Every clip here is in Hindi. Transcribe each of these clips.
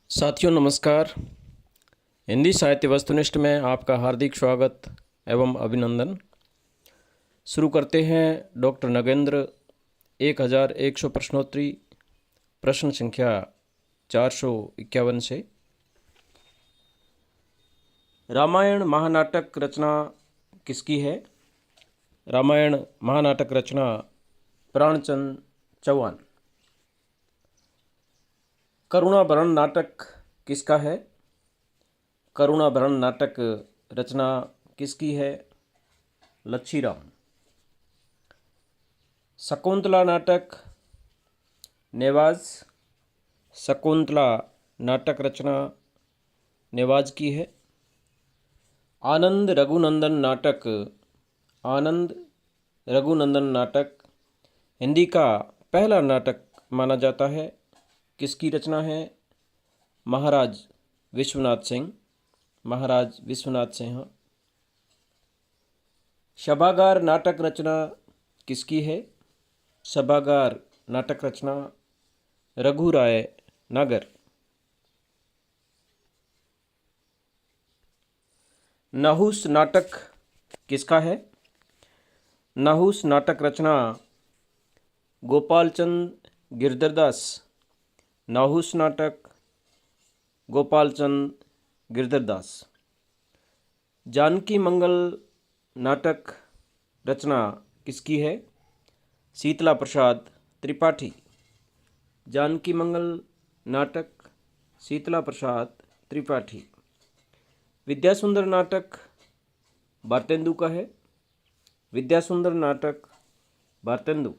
साथियों नमस्कार। हिंदी साहित्य वस्तुनिष्ठ में आपका हार्दिक स्वागत एवं अभिनंदन। शुरू करते हैं डॉक्टर नगेंद्र 1100 प्रश्नोत्तरी प्रश्न संख्या 451 से। रामायण महानाटक रचना किसकी है? रामायण महानाटक रचना प्राणचंद चौहान। करुणाभरण नाटक किसका है? करुणाभरण नाटक रचना किसकी है? लच्छीराम। शकुंतला नाटक नेवाज। शकुंतला नाटक रचना नेवाज की है। आनंद रघुनंदन नाटक आनंद रघुनंदन नाटक हिंदी का पहला नाटक माना जाता है। किसकी रचना है? महाराज विश्वनाथ सिंह। महाराज विश्वनाथ सिंह। सभागार नाटक रचना किसकी है? सभागार नाटक रचना रघुराय नागर। नहुस नाटक किसका है? नहुस नाटक रचना गोपालचंद गिरधरदास। नहुस नाटक गोपालचंद गिरधरदास। जानकी मंगल नाटक रचना किसकी है? शीतला प्रसाद त्रिपाठी। जानकी मंगल नाटक शीतला प्रसाद त्रिपाठी। विद्यासुंदर नाटक भारतेंदु का है। विद्यासुंदर नाटक भारतेंदु।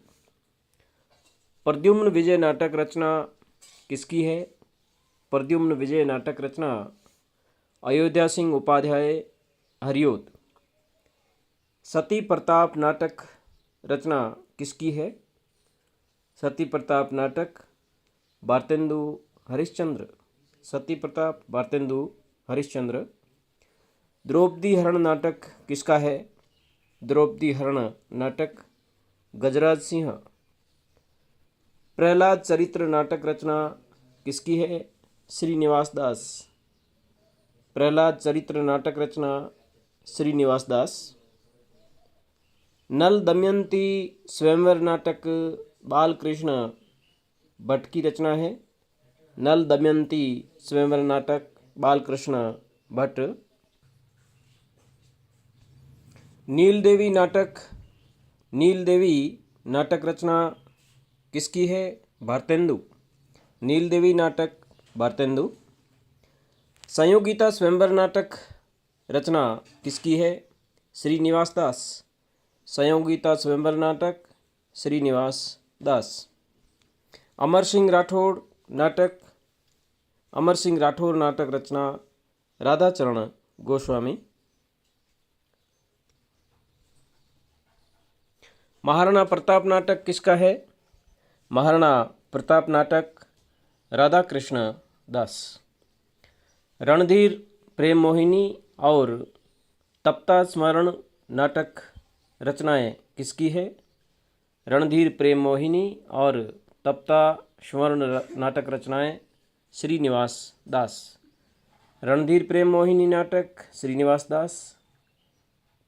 प्रद्युम्न विजय नाटक रचना किसकी है? प्रद्युम्न विजय नाटक रचना अयोध्या सिंह उपाध्याय हरिओद। सती प्रताप नाटक रचना किसकी है? सती प्रताप नाटक भारतेंदु हरिश्चंद्र। सती प्रताप भारतेंदु हरिश्चंद्र। द्रौपदी हरण नाटक किसका है? द्रौपदी हरण नाटक गजराज सिंह। प्रहलाद चरित्र नाटक रचना किसकी है? श्रीनिवास दास। प्रहलाद चरित्र नाटक रचना श्रीनिवास दास। नल दमयंती स्वयंवर नाटक बालकृष्ण भट्ट की रचना है। नल दमयंती स्वयंवर नाटक बालकृष्ण भट्ट। नीलदेवी नाटक नीलदेवी नाटक रचना किसकी है? भारतेंदु। नीलदेवी नाटक भारतेंदु। संयोगिता स्वयंवर नाटक रचना किसकी है? श्रीनिवास दास। संयोगिता स्वयंवर नाटक श्रीनिवास दास। अमर सिंह राठौड़ नाटक अमर सिंह राठौड़ नाटक रचना राधाचरण गोस्वामी। महाराणा प्रताप नाटक किसका है? महाराणा प्रताप नाटक राधा कृष्ण दास। रणधीर प्रेम मोहिनी और तप्ता स्मरण नाटक रचनाएं किसकी है? रणधीर प्रेम मोहिनी और तप्ता स्मरण नाटक रचनाएं श्रीनिवास दास। रणधीर प्रेम मोहिनी नाटक श्रीनिवास दास।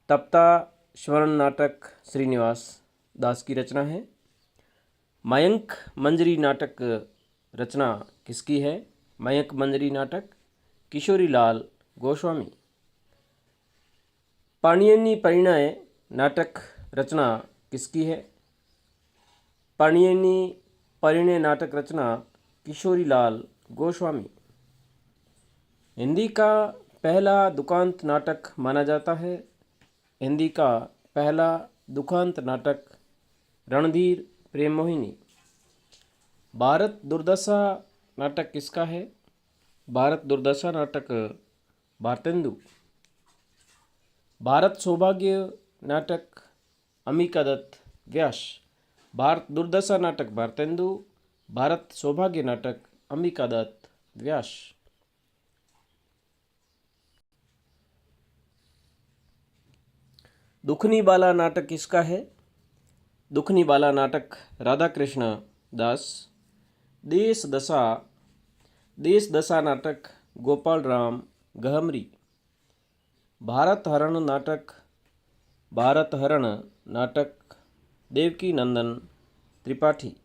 तप्ता स्मरण नाटक श्रीनिवास दास की रचना है। मयंक मंजरी नाटक रचना किसकी है? मयंक मंजरी नाटक किशोरीलाल गोस्वामी। पाणिनि परिणय नाटक रचना किसकी है? पाणिनि परिणय नाटक रचना किशोरीलाल गोस्वामी। हिंदी का पहला दुखांत नाटक माना जाता है। हिंदी का पहला दुखांत नाटक रणधीर प्रेम मोहिनी। भारत दुर्दशा नाटक किसका है? भारत दुर्दशा नाटक भारतेंदु। भारत सौभाग्य नाटक अम्बिका दत्त व्यास। भारत दुर्दशा नाटक भारतेंदु। भारत सौभाग्य नाटक अम्बिका दत्त व्यास। दुखनी बाला नाटक किसका है? दुखनी बाला नाटक राधा कृष्ण दास। देश दशा देश दशा नाटक गोपाल राम गहमरी। भारत हरण नाटक देवकी नंदन त्रिपाठी।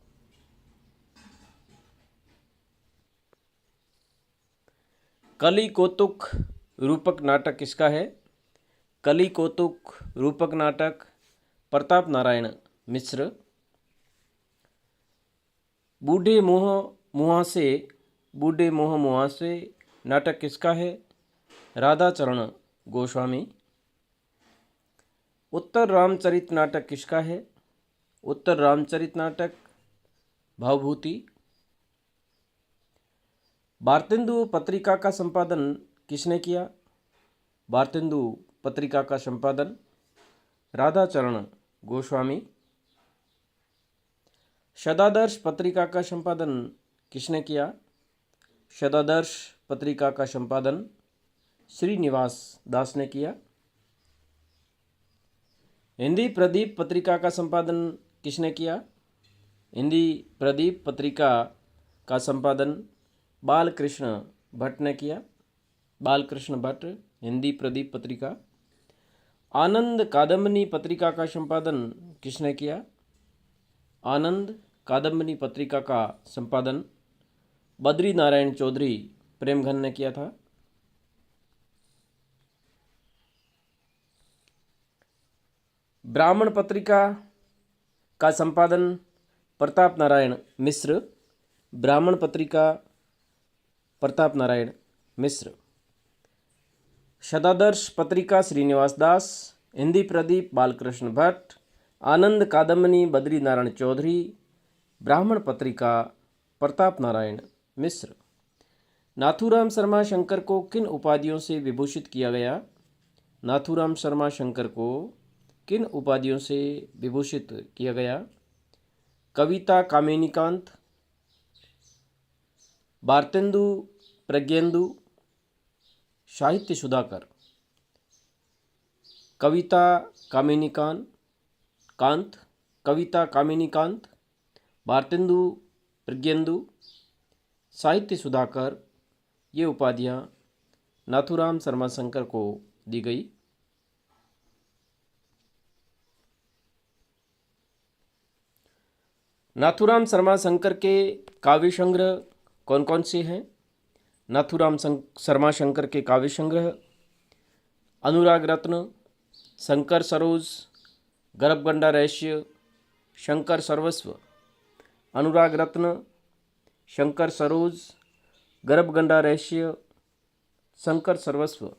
कली कौतुक रूपक नाटक किसका है? कली कौतुक रूपक नाटक प्रताप नारायण मिश्र। बूढ़े मोह मुहासे नाटक किसका है? राधाचरण गोस्वामी। उत्तर रामचरित नाटक किसका है? उत्तर रामचरित नाटक भावभूति। भारतेंदु पत्रिका का संपादन किसने किया? भारतेंदु पत्रिका का संपादन राधाचरण गोस्वामी। शतादर्श पत्रिका का संपादन किसने किया? शतादर्श पत्रिका का संपादन श्रीनिवास दास ने किया। हिंदी प्रदीप पत्रिका का संपादन किसने किया? हिंदी प्रदीप पत्रिका का संपादन बालकृष्ण भट्ट ने किया। बालकृष्ण भट्ट हिंदी प्रदीप पत्रिका। आनंद कादम्बनी पत्रिका का संपादन किसने किया? आनंद कादम्बनी पत्रिका का संपादन बद्री नारायण चौधरी प्रेमघन ने किया था। ब्राह्मण पत्रिका का संपादन प्रताप नारायण मिश्र। ब्राह्मण पत्रिका प्रताप नारायण मिश्र। शतादर्श पत्रिका श्रीनिवास दास। हिंदी प्रदीप बालकृष्ण भट्ट। आनंद कादम्बनी बद्री नारायण चौधरी। ब्राह्मण पत्रिका प्रताप नारायण मिश्र। नाथूराम शर्मा शंकर को किन उपाधियों से विभूषित किया गया? नाथूराम शर्मा शंकर को किन उपाधियों से विभूषित किया गया? कविता कामिनीकांत, भारतेंदु प्रज्ञेंदु, साहित्य सुधाकर। कविता कामिनीकांत, भारतेंदु प्रज्ञेंदु, साहित्य सुधाकर, ये उपाधियाँ नाथूराम शर्मा शंकर को दी गई। नाथूराम शर्मा शंकर के काव्य संग्रह कौन कौन से हैं? नाथूराम शर्मा शंकर के काव्य संग्रह अनुराग रत्न, शंकर सरोज, गर्भगंडा रहस्य, शंकर सर्वस्व। अनुराग रत्न, शंकर सरोज, गर्भगंडा रहस्य, शंकर सर्वस्व।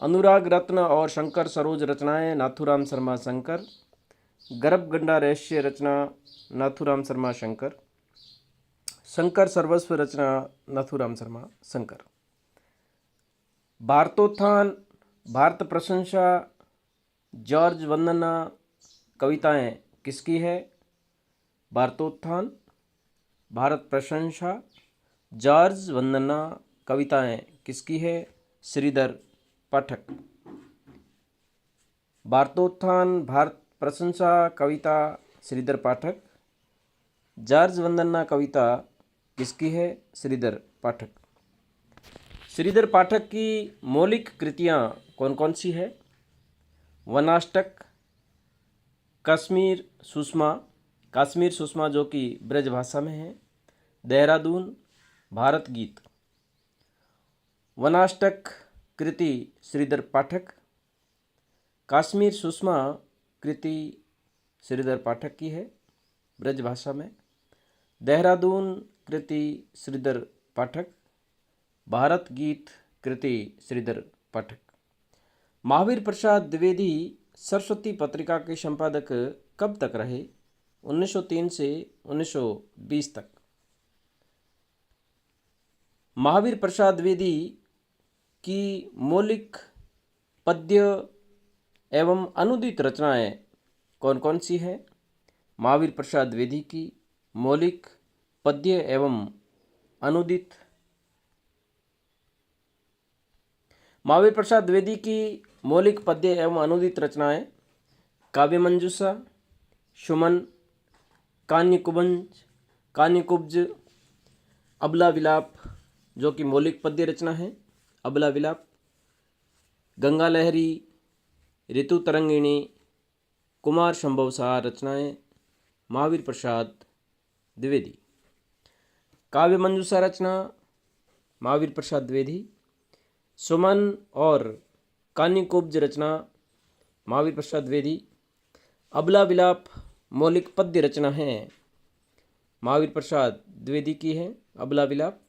अनुराग रत्न और शंकर सरोज रचनाएं नाथूराम शर्मा शंकर। गर्भगंडा रहस्य रचना नाथूराम शर्मा शंकर। शंकर सर्वस्व रचना नाथूराम शर्मा शंकर। भारतोत्थान, भारत प्रशंसा, जॉर्ज वंदना कविताएं किसकी है? भारतोत्थान, भारत प्रशंसा, जॉर्ज वंदना कविताएं किसकी है? श्रीधर पाठक। भारतोत्थान, भारत प्रशंसा कविता श्रीधर पाठक। जॉर्ज वंदना कविता किसकी है? श्रीधर पाठक। श्रीधर पाठक की मौलिक कृतियाँ कौन कौन सी है? वनाष्टक, कश्मीर सुषमा जो कि ब्रज भाषा में है, देहरादून, भारत गीत। वनाष्टक कृति श्रीधर पाठक, कश्मीर सुषमा कृति श्रीधर पाठक की है ब्रज भाषा में, देहरादून कृति श्रीधर पाठक, भारत गीत कृति श्रीधर पाठक। महावीर प्रसाद द्विवेदी सरस्वती पत्रिका के संपादक कब तक रहे? 1903 से 1920 तक। महावीर प्रसाद द्विवेदी की मौलिक पद्य एवं अनुदित रचनाएं कौन कौन सी हैं? महावीर प्रसाद द्विवेदी की मौलिक पद्य एवं अनुदित। महावीर प्रसाद द्विवेदी की मौलिक पद्य एवं अनुदित रचनाएं काव्य मंजूषा, सुमन, कान्यकुब्ज, अबला विलाप, जो कि मौलिक पद्य रचना है। अबला विलाप, गंगा लहरी, ऋतु तरंगिणी, कुमार संभव सार रचनाएं महावीर प्रसाद द्विवेदी। काव्य मंजूषा रचना महावीर प्रसाद द्विवेदी। सुमन और कान्यकुब्ज रचना महावीर प्रसाद द्विवेदी। अबला विलाप मौलिक पद्य रचना है, महावीर प्रसाद द्विवेदी की है अबला विलाप।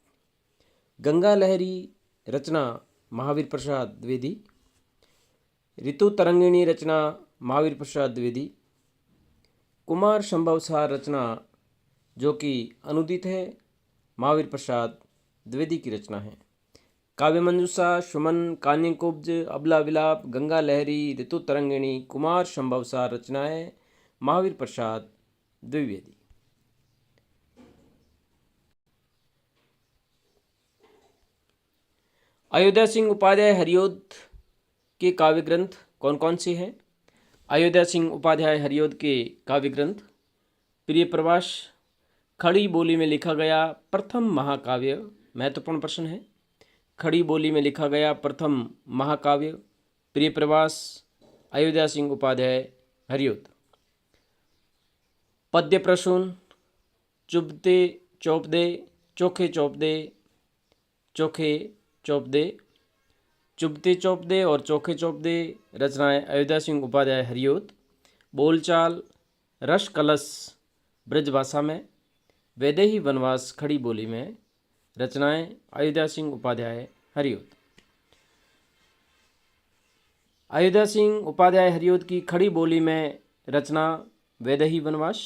गंगा लहरी रचना महावीर प्रसाद द्विवेदी। ऋतु तरंगिणी रचना महावीर प्रसाद द्विवेदी। कुमार संभव सार रचना जो कि अनुदित है, महावीर प्रसाद द्विवेदी की रचना है। काव्य मंजूषा, सुमन, कान्यकुब्ज, अबला विलाप, गंगा लहरी, ऋतु तरंगिणी, कुमार संभव सार रचनाएं महावीर प्रसाद द्विवेदी। अयोध्या सिंह उपाध्याय हरिओद के काव्य ग्रंथ कौन कौन से हैं? अयोध्या सिंह उपाध्याय हरिओद के काव्य ग्रंथ प्रिय प्रवास खड़ी बोली में लिखा गया प्रथम महाकाव्य। महत्वपूर्ण प्रश्न है। खड़ी बोली में लिखा गया प्रथम महाकाव्य प्रिय प्रवास अयोध्या सिंह उपाध्याय हरिओद। पद्य प्रसून चुभते चौप दे, चोखे चौप दे, चोखे चौप दे, चुभते चौप दे और चोखे चौप दे रचनाएं अयोध्या सिंह उपाध्याय हरिओद। बोलचाल रस कलश ब्रजभाषा में, वैदेही वनवास खड़ी बोली में रचनाएं अयोध्या सिंह उपाध्याय हरिओद। अयोध्या सिंह उपाध्याय हरिओद की खड़ी बोली में रचना वैदेही वनवास।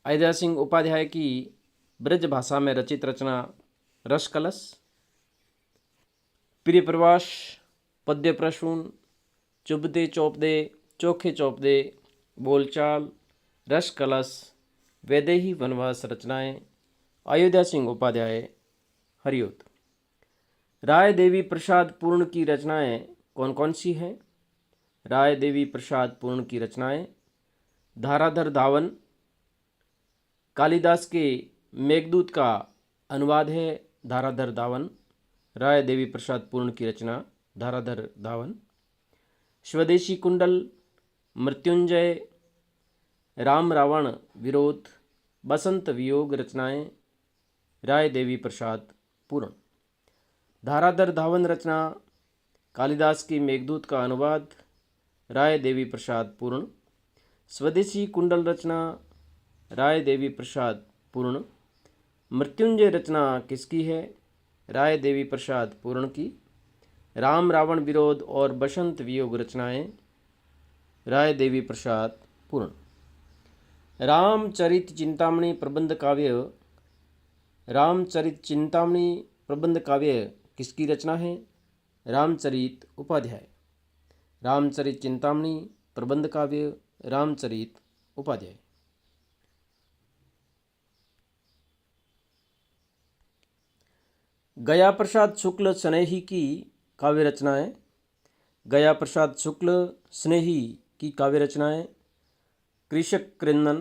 अयोध्या सिंह उपाध्याय की ब्रजभाषा में रचित रचना रस कलश। प्रिय प्रवास, पद्य प्रसून, चुभते चौप दे, चोखे चौप दे, बोलचाल, रस कलश, वैदेही वनवास रचनाएं अयोध्या सिंह उपाध्याय हरिओद। राय देवी प्रसाद पूर्ण की रचनाएं कौन कौन सी हैं? राय देवी प्रसाद पूर्ण की रचनाएं धाराधर धावन कालिदास के मेघदूत का अनुवाद है। धाराधर धावन राय देवी प्रसाद पूर्ण की रचना धाराधर धावन। स्वदेशी कुंडल, मृत्युंजय, राम रावण विरोध, बसंत वियोग रचनाएं राय देवी प्रसाद पूर्ण। धाराधर धावन रचना कालिदास की मेघदूत का अनुवाद राय देवी प्रसाद पूर्ण। स्वदेशी कुंडल रचना राय देवी प्रसाद पूर्ण। मृत्युंजय रचना किसकी है? राय देवी प्रसाद पूर्ण की। राम रावण विरोध और बसंत वियोग रचनाएं राय देवी प्रसाद पूर्ण। रामचरित चिंतामणि प्रबंध काव्य, रामचरित चिंतामणि प्रबंध काव्य किसकी रचना है? रामचरित उपाध्याय। रामचरित चिंतामणि प्रबंध काव्य रामचरित उपाध्याय। गया प्रसाद शुक्ल स्नेही की काव्य रचनाएं। गया प्रसाद शुक्ल स्नेही की काव्य रचनाएं कृषक क्रंदन,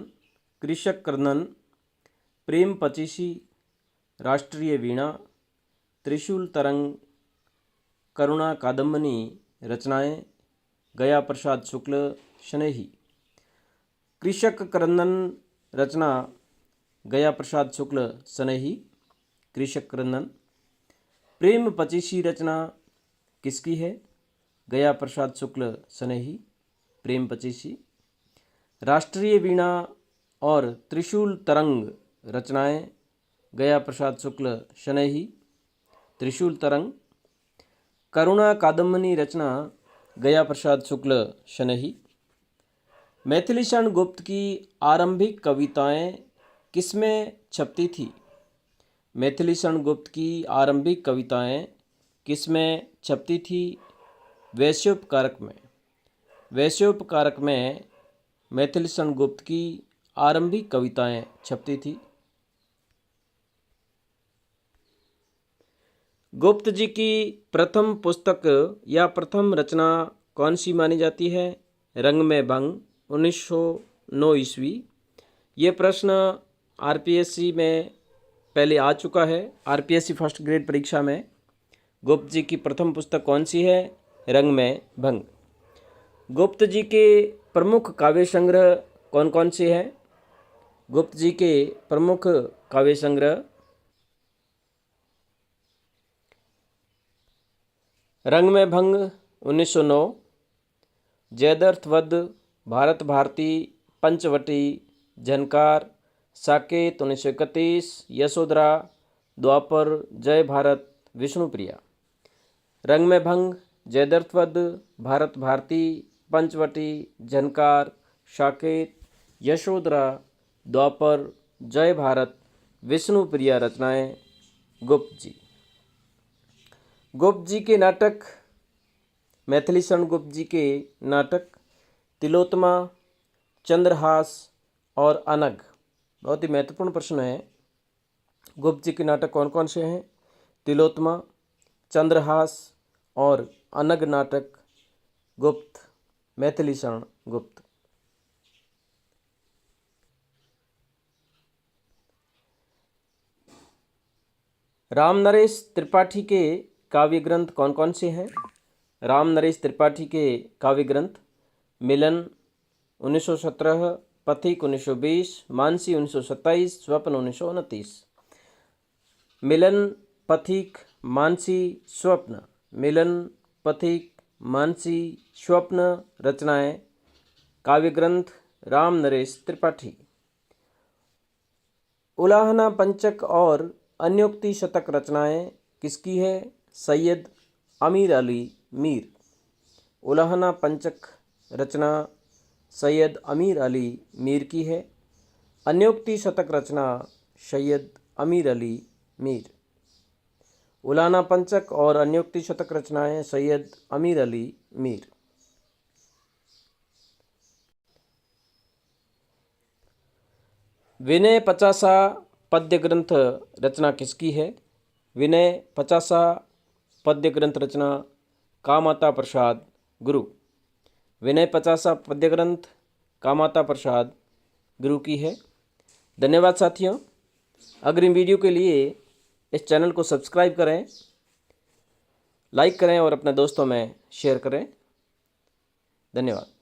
कृषक क्रंदन, प्रेम पचीसी, राष्ट्रीय वीणा, त्रिशूल तरंग, करुणा कादम्बनी रचनाएं गया प्रसाद शुक्ल स्नेही। कृषक क्रंदन रचना गया प्रसाद शुक्ल स्नेही, कृषक क्रंदन। प्रेम पचीसी रचना किसकी है? गया प्रसाद शुक्ल स्नेही, प्रेम पचीसी। राष्ट्रीय वीणा और त्रिशूल तरंग रचनाएं गया प्रसाद शुक्ल स्नेही, त्रिशूल तरंग। करुणा कादम्बनी रचना गया प्रसाद शुक्ल स्नेही। मैथिलीषण गुप्त की आरंभिक कविताएं किसमें छपती थी? मैथिलीषण गुप्त की आरंभिक कविताएं किसमें छपती थी? वैश्योपकारक में। वैश्योपकारक में मैथिलीषण गुप्त की आरंभिक कविताएं छपती थी। गुप्त जी की प्रथम पुस्तक या प्रथम रचना कौन सी मानी जाती है? रंग में भंग, 1909 ईस्वी। ये प्रश्न आरपीएससी में पहले आ चुका है आरपीएससी फर्स्ट ग्रेड परीक्षा में। गुप्त जी की प्रथम पुस्तक कौन सी है? रंग में भंग। गुप्त जी के प्रमुख काव्य संग्रह कौन कौन से हैं? गुप्त जी के प्रमुख काव्य संग्रह रंग में भंग 1909, जयद्रथ भारत भारती, पंचवटी, झनकार, साकेत 1931, यशोधरा, द्वापर, जय भारत, विष्णुप्रिया। रंग में भंग, जयद्रथ भारत भारती, पंचवटी, झनकार, साकेत, यशोधरा, द्वापर, जय भारत, विष्णुप्रिया रचनाएं गुप्त जी। गुप्त जी के नाटक, मैथिली शरण गुप्त जी के नाटक तिलोत्तमा, चंद्रहास और अनग। बहुत ही महत्वपूर्ण प्रश्न है। गुप्त जी के नाटक कौन कौन से हैं? तिलोत्तमा, चंद्रहास और अनग नाटक गुप्त, मैथिली शरण गुप्त। राम नरेश त्रिपाठी के काव्य ग्रंथ कौन कौन से हैं? राम नरेश त्रिपाठी के काव्य ग्रंथ मिलन 1917, पथिक 1920, मानसी 1927, स्वप्न 1929। मिलन, पथिक, मानसी, स्वप्न। मिलन, पथिक, मानसी, स्वप्न रचनाएं काव्य ग्रंथ राम नरेश त्रिपाठी। उलाहना पंचक और अन्योक्ति शतक रचनाएं किसकी है? सैयद अमीर अली मीर। उलाहना पंचक रचना सैयद अमीर अली मीर की है। अन्योक्ति शतक रचना सैयद अमीर अली मीर। उलाहना पंचक और अन्योक्ति शतक रचनाएं सैयद अमीर अली मीर। विनय पचासा पद्य ग्रंथ रचना किसकी है? विनय पचासा पद्य ग्रंथ रचना कामाता प्रसाद गुरु। विनय पचासा पद्य ग्रंथ कामाता प्रसाद गुरु की है। धन्यवाद साथियों। अग्रिम वीडियो के लिए इस चैनल को सब्सक्राइब करें, लाइक करें और अपने दोस्तों में शेयर करें। धन्यवाद।